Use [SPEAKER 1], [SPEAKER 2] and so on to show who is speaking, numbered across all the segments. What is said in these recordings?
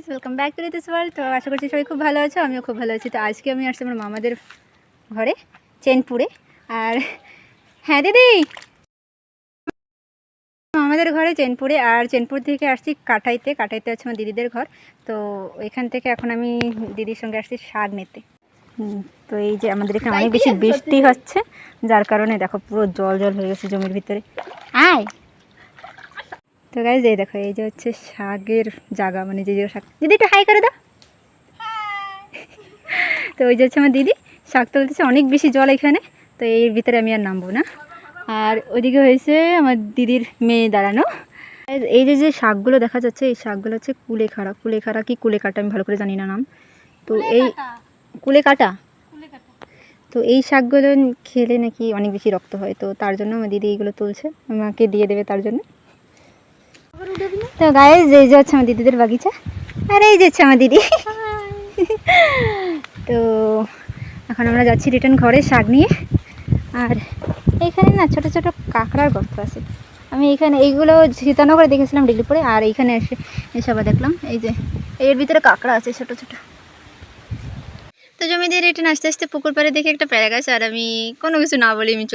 [SPEAKER 1] Welcome back to this world. তো আশা করছি সবাই খুব ভালো আছো, আমিও খুব ভালো আছি। তো আজকে আমি আসছি আমার মামাদের ঘরে চেনপুরে। আর হ্যাঁ দিদি, মামাদের ঘরে চেনপুরে, আর চেনপুর থেকে আসছি কাটাইতে। কাটাইতে আছে আমার দিদিদের ঘর। তো এখান থেকে এখন আমি দিদির সঙ্গে আসছি শাক নিতে। তো এই যে আমাদের এখানে অনেক বেশি বৃষ্টি হচ্ছে, যার কারণে দেখো পুরো জল জল হয়ে গেছে জমির ভিতরে। আয় তো গাইজ, এই দেখো এই যে হচ্ছে শাকের জায়গা, মানে যে শাক। দিদি একটু হাই করে দাও। তো ওই যে হচ্ছে আমার দিদি শাক তুলতেছে, অনেক বেশি জল এখানে। তো এর ভিতরে আমি আর নামবো না। আর ওইদিকে হয়েছে আমার দিদির মেয়ে দাঁড়ানো। এই যে যে শাকগুলো দেখা যাচ্ছে, এই শাকগুলো হচ্ছে কুলেখাড়া। কুলেখাড়া কি কুলেকাটা আমি ভালো করে জানি না নাম। তো এই কুলেকাটা, তো এই শাকগুলো খেলে নাকি অনেক বেশি রক্ত হয়। তো তার জন্য আমার দিদি এইগুলো তুলছে, আমাকে দিয়ে দেবে তার জন্য। তো গাইজ, এই যে হচ্ছে আমার দিদিদের বাগিচা, আর এই যে হচ্ছে আমার দিদি। তো এখন আমরা যাচ্ছি রিটার্ন ঘরে শাক নিয়ে। আর এইখানে না ছোট ছোট কাঁকড়ার গর্ত আছে। আমি এইখানে এইগুলো সীতানগরে দেখেছিলাম ডিগ্রিপুরে, আর এইখানে এসে আবার দেখলাম এই যে এর ভিতরে কাঁকড়া আছে ছোট ছোট। তো জমি দিয়ে রিটার্ন আস্তে আস্তে পুকুর পাড়ে দেখে একটা প্যারা গাছ, আর আমি কোনো কিছু না বলে আমি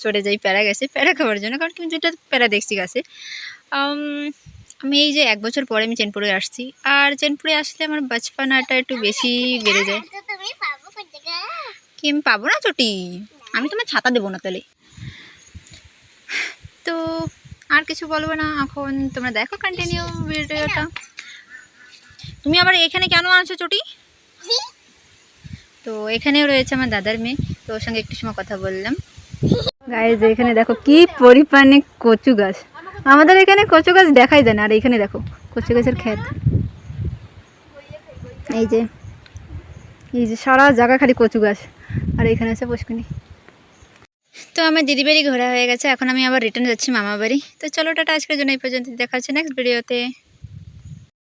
[SPEAKER 1] চলে যাই প্যারা গাছে প্যারা খাওয়ার জন্য, কারণ কি যেটা প্যারা দেখছি গাছে। আমি এই যে 1 বছর পরে আমি চেনপুরে আসছি, আর চেনপুরে আসলে আমার বাচপানাটা একটু বেশি বেড়ে যায়। কি আমি পাবো না চটি? আমি তোমার ছাতা দেবো না তাহলে। তো আর কিছু বলবো না, এখন তোমরা দেখো কন্টিনিউ ভিডিওটা। তুমি আবার এখানে কেন আছো চটি? তো এখানেও রয়েছে আমার দাদার মেয়ে, তো ওর সঙ্গে একটু সময় কথা বললাম। গাইজ, এখানে দেখো কি পরিমাণে কচু গাছ। আমাদের এখানে কচু গাছ দেখাই যায় না, আর এখানে দেখো কচু গাছের ক্ষেত। এই যে সারা জায়গা খালি কচু গাছ, আর এখানে আছে পুষ্কুনি। তো আমার দিদি বাড়ি ঘোরা হয়ে গেছে, এখন আমি আবার রিটার্ন যাচ্ছি মামা বাড়ি। তো চলো টাটা, আজকের জন্য এই পর্যন্ত, দেখা হচ্ছে নেক্সট ভিডিওতে।